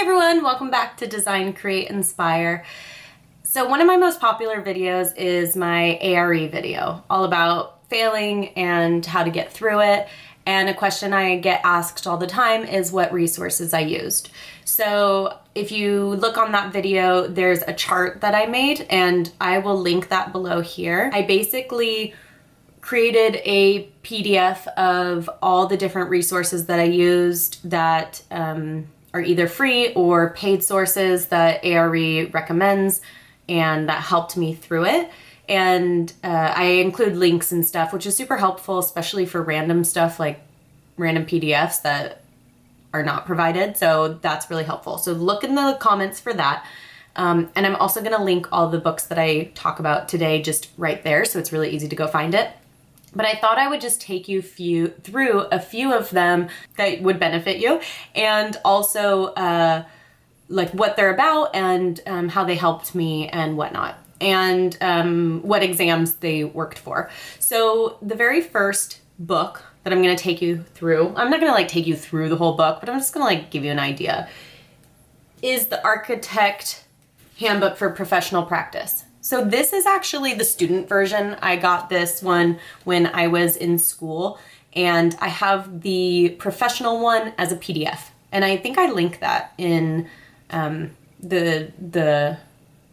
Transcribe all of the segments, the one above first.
everyone, welcome back to Design, Create, Inspire. So one of my most popular videos is my ARE video, all about failing and how to get through it. And a question I get asked all the time is what resources I used. So if you look on that video, there's a chart that I made and I will link that below here. I basically created a PDF of all the different resources that I used that are either free or paid sources that ARE recommends and that helped me through it. And I include links and stuff, which is super helpful, especially for random stuff like random PDFs that are not provided. So that's really helpful. So look in the comments for that. And I'm also going to link all the books that I talk about today just right there. So it's really easy to go find it. But I thought I would just take you through a few of them that would benefit you, and also like what they're about and how they helped me and whatnot, and what exams they worked for. So the very first book that I'm going to take you through, I'm not going to like take you through the whole book, but I'm just going to like give you an idea, is the Architect Handbook for Professional Practice. So this is actually the student version. I got this one when I was in school, and I have the professional one as a PDF. And I think I link that in the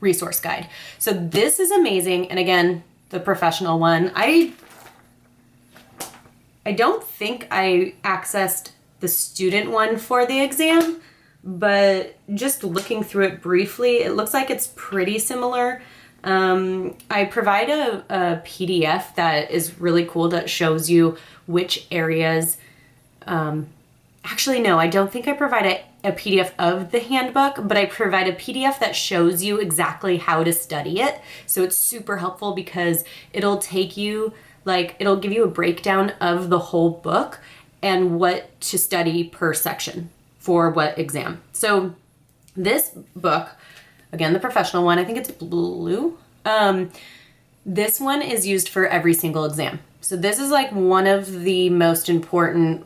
resource guide. So this is amazing. And again, the professional one, I don't think I accessed the student one for the exam, but just looking through it briefly, it looks like it's pretty similar. I provide a PDF that is really cool that shows you which areas, actually no, I don't think I provide a PDF of the handbook, but I provide a PDF that shows you exactly how to study it. So it's super helpful because it'll take you, it'll give you a breakdown of the whole book and what to study per section for what exam. So this book, again, the professional one, I think it's blue. This one is used for every single exam. So this is like one of the most important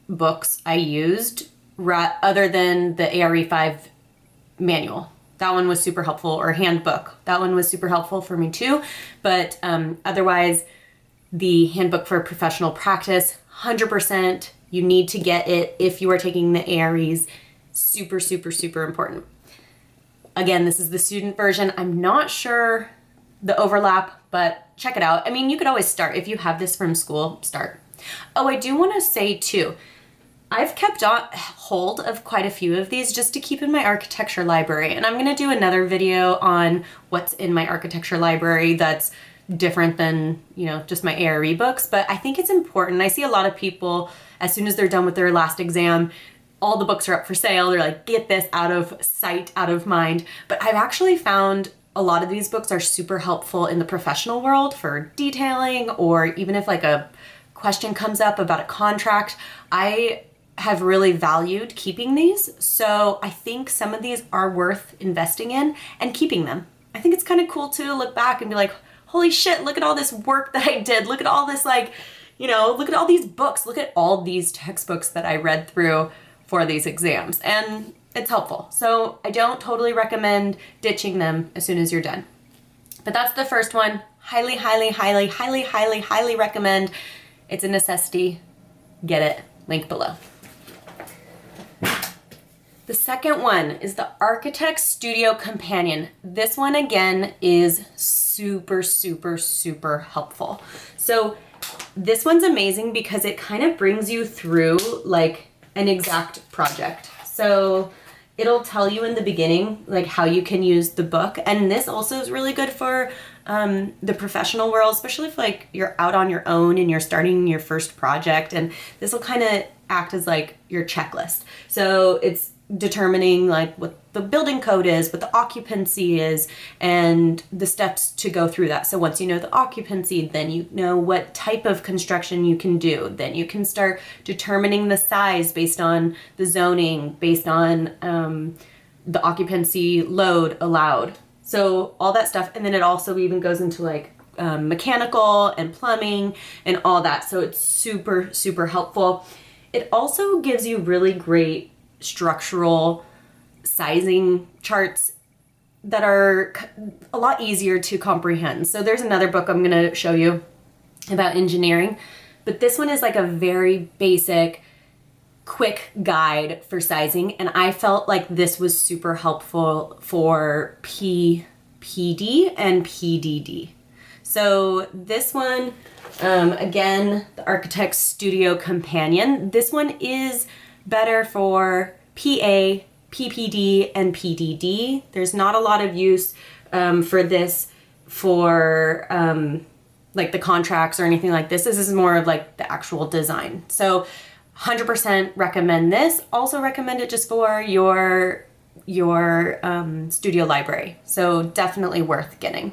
books I used other than the ARE 5 manual. That one was super helpful, or handbook. That one was super helpful for me too. But otherwise, the Handbook for Professional Practice, 100%, you need to get it if you are taking the AREs. Super, super, super important. Again, this is the student version. I'm not sure the overlap, but check it out. I mean, you could always start. If you have this from school, start. Oh, I do want to say too, I've kept on hold of quite a few of these just to keep in my architecture library. And I'm going to do another video on what's in my architecture library that's different than, just my ARE books. But I think it's important. I see a lot of people, as soon as they're done with their last exam, all the books are up for sale. They're like, get this out of sight, out of mind. But I've actually found a lot of these books are super helpful in the professional world for detailing, or even if like a question comes up about a contract. I have really valued keeping these. So I think some of these are worth investing in and keeping them. I think it's kind of cool to look back and be like, holy shit, look at all this work that I did. Look at all this, look at all these books. Look at all these textbooks that I read through for these exams, and it's helpful. So I don't totally recommend ditching them as soon as you're done. But that's the first one. Highly, highly, highly, highly, highly, highly recommend. It's a necessity. Get it. Link below. The second one is the Architect Studio Companion. This one again is super, super, super helpful. So this one's amazing because it kind of brings you through an exact project. So it'll tell you in the beginning how you can use the book, and this also is really good for the professional world, especially if you're out on your own and you're starting your first project, and this will kind of act as your checklist. So it's determining what the building code is, what the occupancy is, and the steps to go through that. So once you know the occupancy, then you know what type of construction you can do. Then you can start determining the size based on the zoning, based on the occupancy load allowed. So all that stuff. And then it also even goes into mechanical and plumbing and all that. So it's super, super helpful. It also gives you really great structural sizing charts that are a lot easier to comprehend. So there's another book I'm going to show you about engineering, but this one is like a very basic, quick guide for sizing, and I felt like this was super helpful for PPD and PDD. So this one, again, the Architect's Studio Companion, this one is better for PA, PPD, and PDD. There's not a lot of use for this for like the contracts or anything like this. This is more of like the actual design. So 100% recommend this. Also recommend it just for your studio library. So definitely worth getting.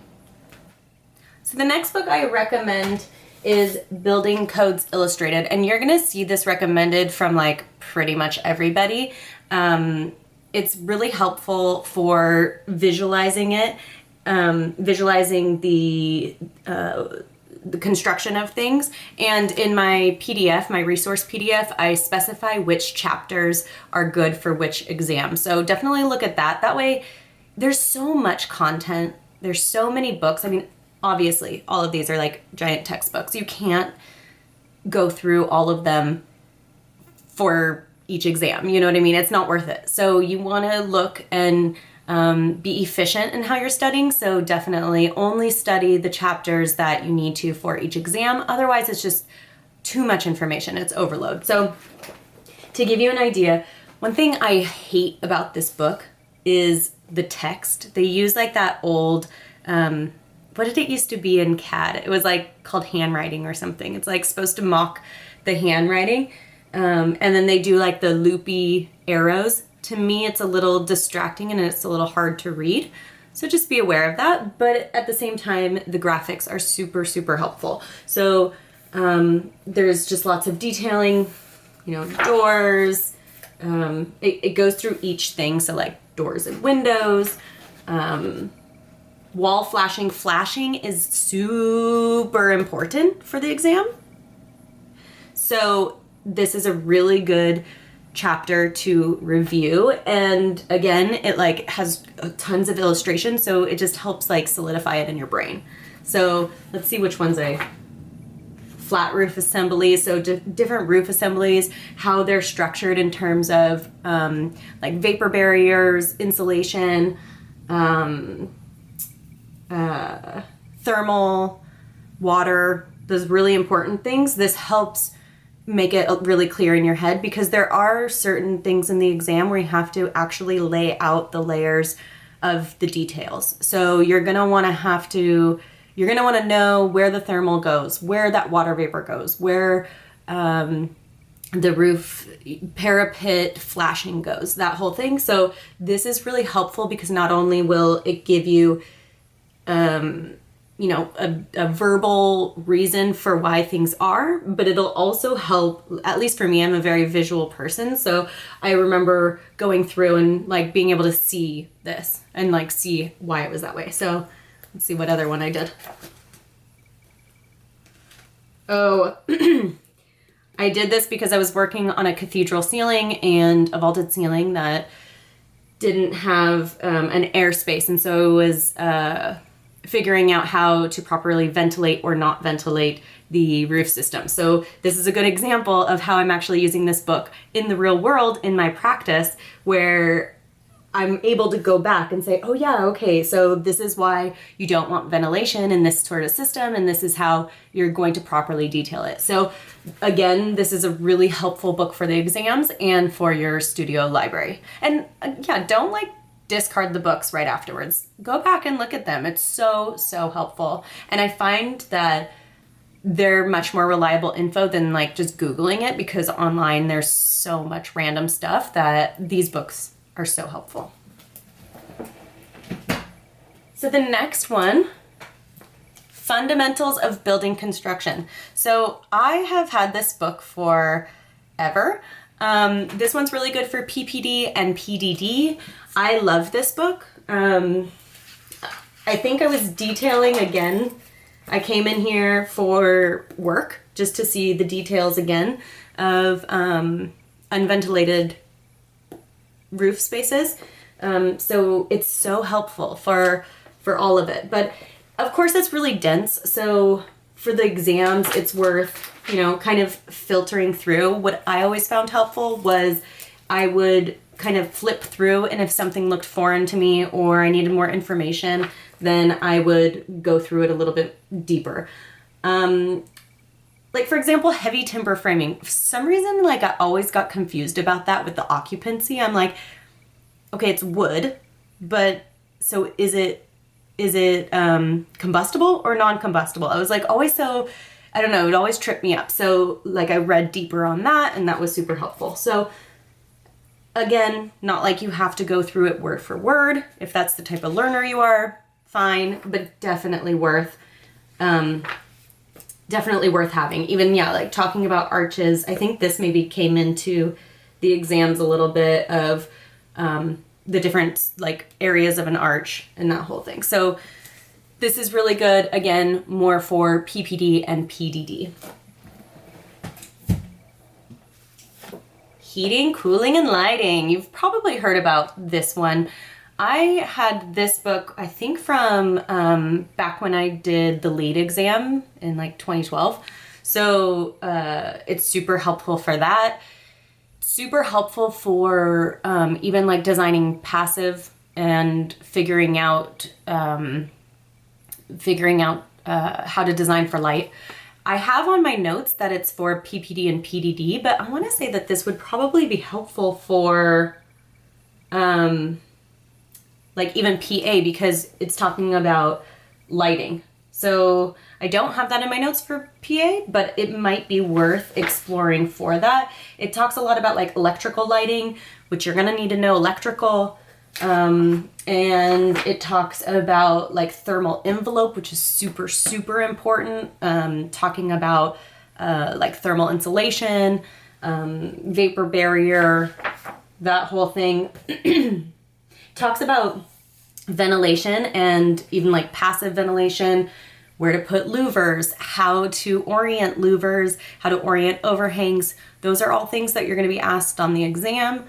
So the next book I recommend is Building Codes Illustrated, and you're gonna see this recommended from like pretty much everybody. It's really helpful for visualizing it, visualizing the construction of things. And in my PDF, my resource PDF, I specify which chapters are good for which exam. So definitely look at that. That way, there's so much content. There's so many books. I mean, obviously, all of these are like giant textbooks. You can't go through all of them for each exam. You know what I mean? It's not worth it. So you want to look and be efficient in how you're studying. So definitely only study the chapters that you need to for each exam. Otherwise, it's just too much information. It's overload. So to give you an idea, one thing I hate about this book is the text. They use like that old, what did it used to be in CAD? It was like called handwriting or something. It's like supposed to mock the handwriting. And then they do like the loopy arrows. To me, it's a little distracting and it's a little hard to read. So just be aware of that. But at the same time, the graphics are super, super helpful. So there's just lots of detailing, you know, doors. It goes through each thing. So like doors and windows, wall flashing. Flashing is super important for the exam. So this is a really good chapter to review, and again, it like has tons of illustrations, so it just helps like solidify it in your brain. So let's see which ones flat roof assemblies, so different roof assemblies, how they're structured in terms of like vapor barriers, insulation, thermal, water, those really important things. This helps make it really clear in your head, because there are certain things in the exam where you have to actually lay out the layers of the details. So you're going to want to know where the thermal goes, where that water vapor goes, where the roof parapet flashing goes, that whole thing. So this is really helpful because not only will it give you a verbal reason for why things are, but it'll also help, at least for me, I'm a very visual person. So I remember going through and like being able to see this and like see why it was that way. So let's see what other one I did. Oh, I did this because I was working on a cathedral ceiling and a vaulted ceiling that didn't have an airspace. And so it was figuring out how to properly ventilate or not ventilate the roof system. So this is a good example of how I'm actually using this book in the real world in my practice, where I'm able to go back and say, oh yeah, okay, so this is why you don't want ventilation in this sort of system, and this is how you're going to properly detail it. So again, this is a really helpful book for the exams and for your studio library. And yeah, don't like discard the books right afterwards. Go back and look at them. It's so, so helpful. And I find that they're much more reliable info than like just Googling it, because online there's so much random stuff that these books are so helpful. So the next one, Fundamentals of Building Construction. So I have had this book forever. This one's really good for PPD and PDD. I love this book. I think I was detailing again. I came in here for work just to see the details again of unventilated roof spaces. So it's so helpful for all of it. But of course it's really dense. So for the exams, it's worth, kind of filtering through. What I always found helpful was I would kind of flip through, and if something looked foreign to me or I needed more information, then I would go through it a little bit deeper. Like for example, heavy timber framing. For some reason, like I always got confused about that with the occupancy. I'm like, okay, it's wood, but so is it combustible or non-combustible? I was like always so, I don't know, it always tripped me up. So like I read deeper on that, and that was super helpful. So again, not like you have to go through it word for word. If that's the type of learner you are, fine, but definitely worth having. Even, like talking about arches, I think this maybe came into the exams a little bit of the different like areas of an arch and that whole thing. So this is really good. Again, more for PPD and PDD. Heating, cooling, and lighting. You've probably heard about this one. I had this book, I think from back when I did the LEAD exam in like 2012. So it's super helpful for that. Super helpful for even like designing passive and figuring out how to design for light. I have on my notes that it's for PPD and PDD, but I want to say that this would probably be helpful for like even PA, because it's talking about lighting. So I don't have that in my notes for PA, but it might be worth exploring for that. It talks a lot about like electrical lighting, which you're gonna need to know electrical. And it talks about like thermal envelope, which is super, super important. Talking about like thermal insulation, vapor barrier, that whole thing. Talks about ventilation and even like passive ventilation, where to put louvers, how to orient louvers, how to orient overhangs. Those are all things that you're going to be asked on the exam.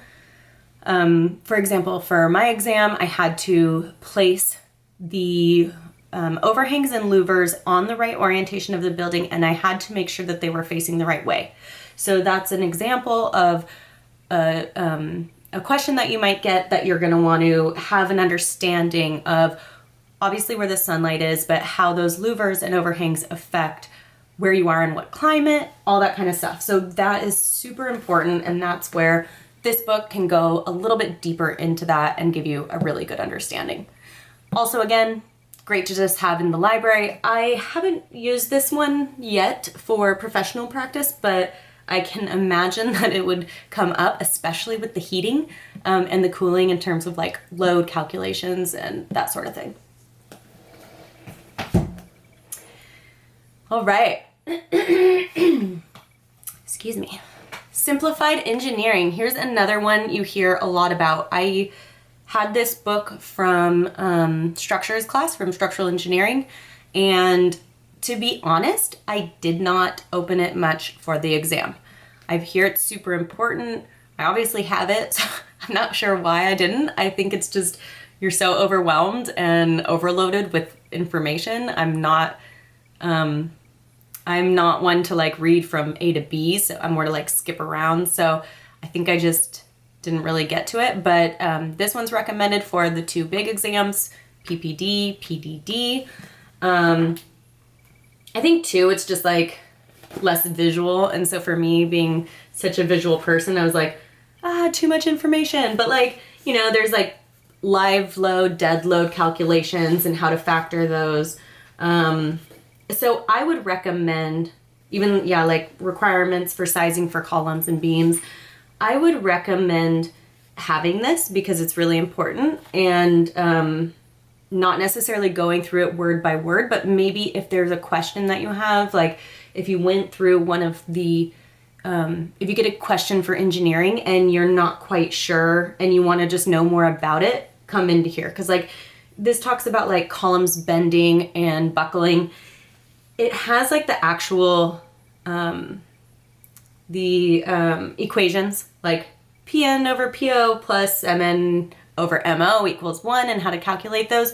For example, for my exam, I had to place the overhangs and louvers on the right orientation of the building, and I had to make sure that they were facing the right way. So that's an example of a question that you might get, that you're going to want to have an understanding of, obviously where the sunlight is, but how those louvers and overhangs affect where you are in what climate, all that kind of stuff. So that is super important, and that's where this book can go a little bit deeper into that and give you a really good understanding. Also, again, great to just have in the library. I haven't used this one yet for professional practice, but I can imagine that it would come up, especially with the heating and the cooling in terms of like load calculations and that sort of thing. All right. Excuse me. Simplified Engineering. Here's another one you hear a lot about. I had this book from structures class, from structural engineering, and to be honest, I did not open it much for the exam. I hear it's super important. I obviously have it, so I'm not sure why I didn't. I think it's just you're so overwhelmed and overloaded with information. I'm not one to like read from A to B, so I'm more to like skip around. So I think I just didn't really get to it, but this one's recommended for the two big exams, PPD, PDD. I think too, it's just like less visual. And so for me, being such a visual person, I was like, too much information. But like, there's like live load, dead load calculations and how to factor those. So I would recommend even, like requirements for sizing for columns and beams. I would recommend having this because it's really important, and not necessarily going through it word by word, but maybe if there's a question that you have, like if you went through one of the, if you get a question for engineering and you're not quite sure and you want to just know more about it, come into here. Cause like this talks about like columns bending and buckling. It has like the actual, equations, like PN over PO plus MN over MO equals 1 and how to calculate those.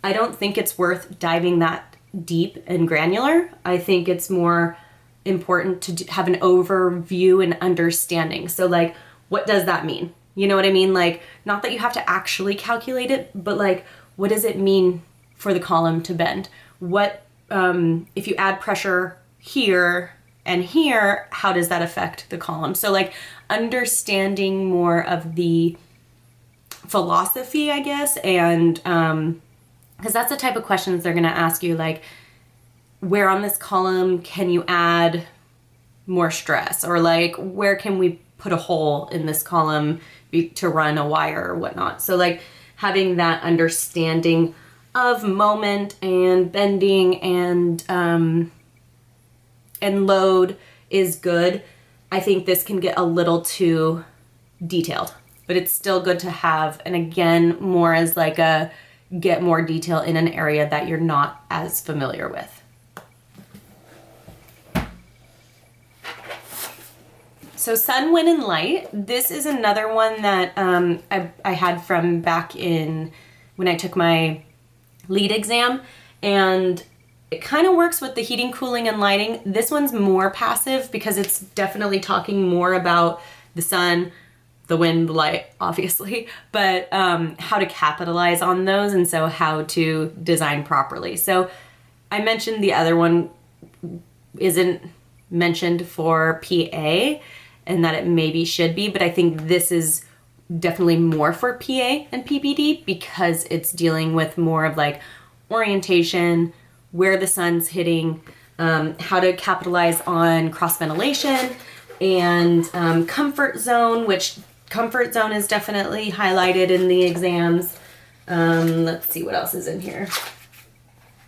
I don't think it's worth diving that deep and granular. I think it's more important to have an overview and understanding. So like, what does that mean? You know what I mean? Like, not that you have to actually calculate it, but like, what does it mean for the column to bend? What, if you add pressure here and here, how does that affect the column? So like understanding more of the philosophy, I guess, and because that's the type of questions they're going to ask you, like, where on this column can you add more stress, or like, where can we put a hole in this column to run a wire or whatnot. So like having that understanding of moment and bending and load is good. I think this can get a little too detailed, but it's still good to have. And again, more as like a get more detail in an area that you're not as familiar with. So sun, wind, and light. This is another one that I had from back in when I took my lead exam, and it kind of works with the heating, cooling, and lighting. This one's more passive because it's definitely talking more about the sun, the wind, the light, obviously, but how to capitalize on those, and so how to design properly. So I mentioned the other one isn't mentioned for PA, and that it maybe should be, but I think this is definitely more for PA and PPD because it's dealing with more of like orientation, where the sun's hitting, how to capitalize on cross ventilation, and comfort zone, which comfort zone is definitely highlighted in the exams. Let's see what else is in here.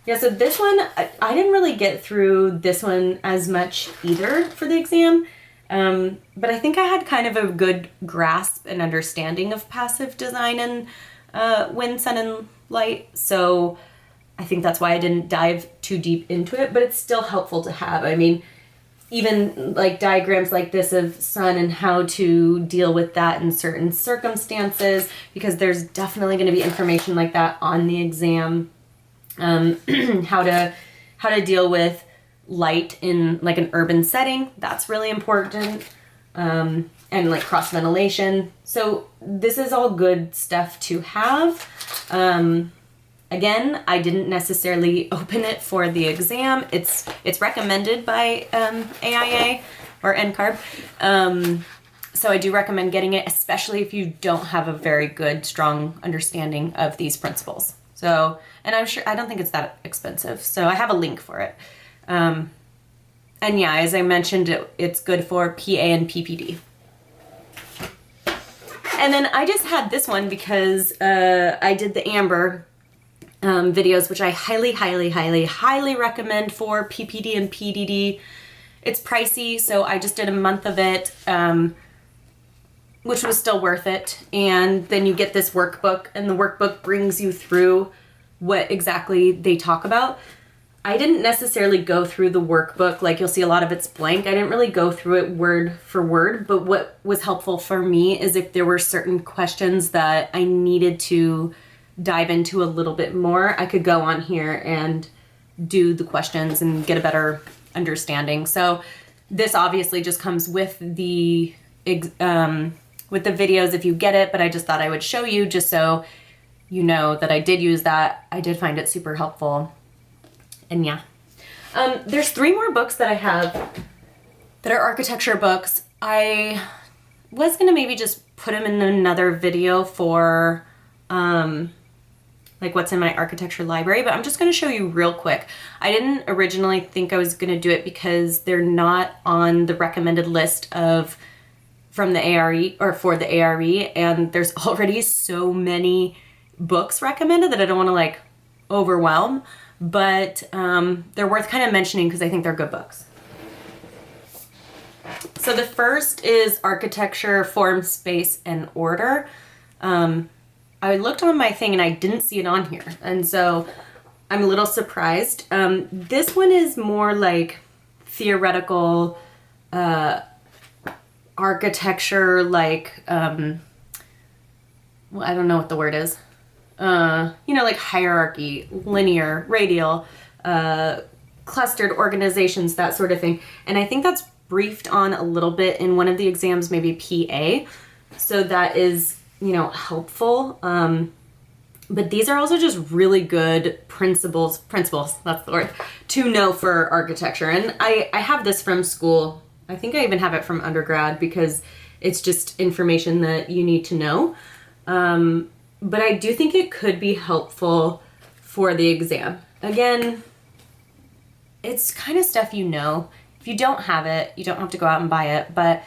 Yeah, so this one, I didn't really get through this one as much either for the exam. But I think I had kind of a good grasp and understanding of passive design and wind, sun, and light. So I think that's why I didn't dive too deep into it, but it's still helpful to have. I mean, even like diagrams like this of sun and how to deal with that in certain circumstances, because there's definitely going to be information like that on the exam. How to deal with light in like an urban setting, that's really important, and like cross ventilation. So this is all good stuff to have. Again, I didn't necessarily open it for the exam. It's recommended by AIA or NCARB. So I do recommend getting it, especially if you don't have a very good, strong understanding of these principles. So, and I don't think it's that expensive. So I have a link for it. And yeah, as I mentioned, it's good for PA and PPD. And then I just had this one because I did the Amber videos, which I highly recommend for PPD and PDD. It's pricey, so I just did a month of it, which was still worth it. And then you get this workbook, and the workbook brings you through what exactly they talk about. I didn't necessarily go through the workbook, like you'll see a lot of it's blank. I didn't really go through it word for word, but what was helpful for me is if there were certain questions that I needed to dive into a little bit more, I could go on here and do the questions and get a better understanding. So this obviously just comes with the videos if you get it, but I just thought I would show you just so you know that I did use that. I did find it super helpful. And yeah, there's 3 more books that I have that are architecture books. I was gonna maybe just put them in another video for like what's in my architecture library, but I'm just gonna show you real quick. I didn't originally think I was gonna do it because they're not on the recommended list from the ARE or for the ARE, and there's already so many books recommended that I don't want to like overwhelm. But they're worth kind of mentioning because I think they're good books. So the first is Architecture, Form, Space, and Order. I looked on my thing and I didn't see it on here, and so I'm a little surprised. This one is more like theoretical architecture, like well, I don't know what the word is. Like hierarchy, linear, radial, clustered organizations, that sort of thing. And I think that's briefed on a little bit in one of the exams, maybe PA. So that is, helpful. But these are also just really good principles, that's the word, to know for architecture. And I have this from school. I think I even have it from undergrad because it's just information that you need to know. But I do think it could be helpful for the exam. Again, it's kind of stuff you know. If you don't have it, you don't have to go out and buy it, but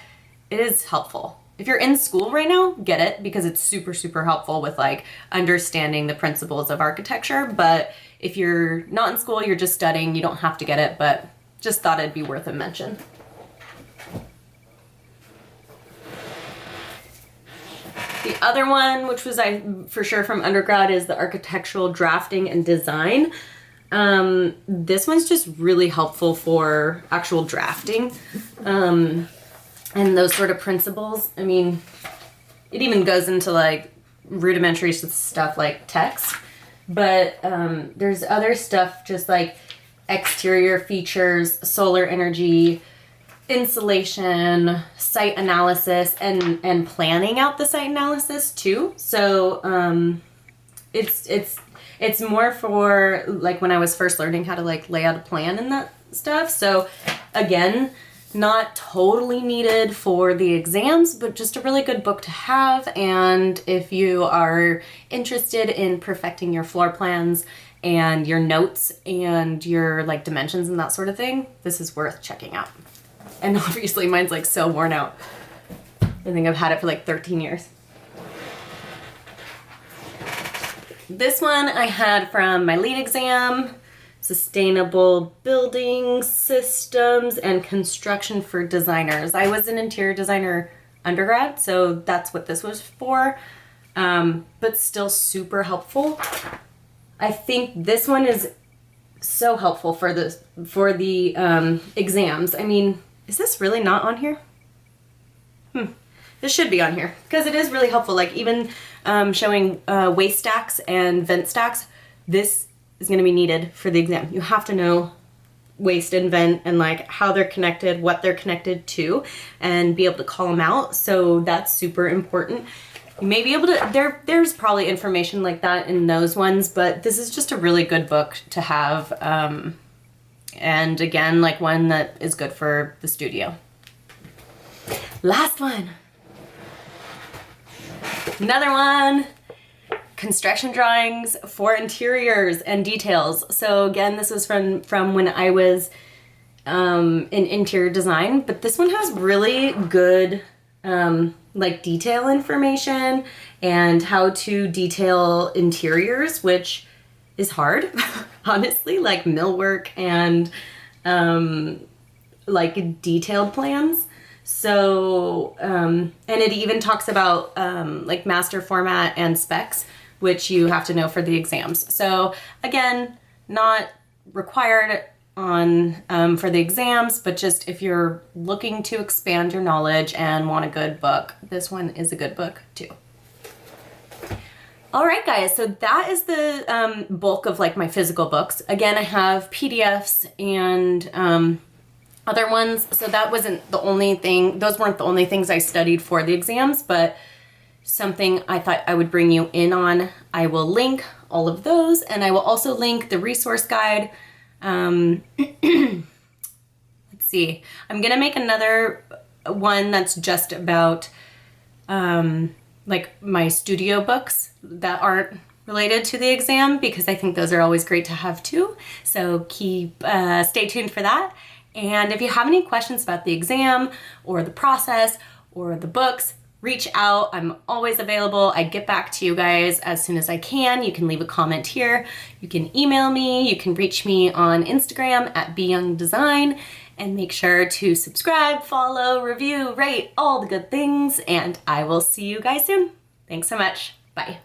it is helpful. If you're in school right now, get it because it's super, super helpful with like understanding the principles of architecture. But if you're not in school, you're just studying, you don't have to get it, but just thought it'd be worth a mention. The other one, which was for sure from undergrad, is the architectural drafting and design. This one's just really helpful for actual drafting. And those sort of principles. I mean, it even goes into like rudimentary stuff like text, but there's other stuff just like exterior features, solar energy, insulation, site analysis, and planning out the site analysis too. So it's more for like when I was first learning how to like lay out a plan and that stuff. So again, not totally needed for the exams, but just a really good book to have. And if you are interested in perfecting your floor plans and your notes and your like dimensions and that sort of thing, this is worth checking out. And obviously mine's like so worn out. I think I've had it for like 13 years. This one I had from my lead exam. Sustainable Building Systems and Construction for Designers. I was an interior designer undergrad, so that's what this was for, but still super helpful. I think this one is so helpful for the exams. I mean, is this really not on here? This should be on here because it is really helpful. Like even showing waste stacks and vent stacks. This is going to be needed for the exam. You have to know waste and vent and like how they're connected, what they're connected to, and be able to call them out. So that's super important. You may be able to, there's probably information like that in those ones, but this is just a really good book to have. And again, like one that is good for the studio. Last one. Another one. Construction drawings for interiors and details. So again, this was from when I was in interior design, but this one has really good like detail information and how to detail interiors, which is hard, honestly, like millwork and like detailed plans. So, and it even talks about like master format and specs, which you have to know for the exams. So again, not required on for the exams, but just if you're looking to expand your knowledge and want a good book, this one is a good book too. All right, guys, so that is the bulk of like my physical books. Again, I have PDFs and other ones. So that wasn't the only thing, those weren't the only things I studied for the exams, but something I thought I would bring you in on. I will link all of those, and I will also link the resource guide. Let's see, I'm gonna make another one that's just about like my studio books that aren't related to the exam, because I think those are always great to have too. So stay tuned for that. And if you have any questions about the exam or the process or the books, reach out. I'm always available. I get back to you guys as soon as I can. You can leave a comment here. You can email me. You can reach me on Instagram at BeYoungDesign, and make sure to subscribe, follow, review, rate, all the good things. And I will see you guys soon. Thanks so much. Bye.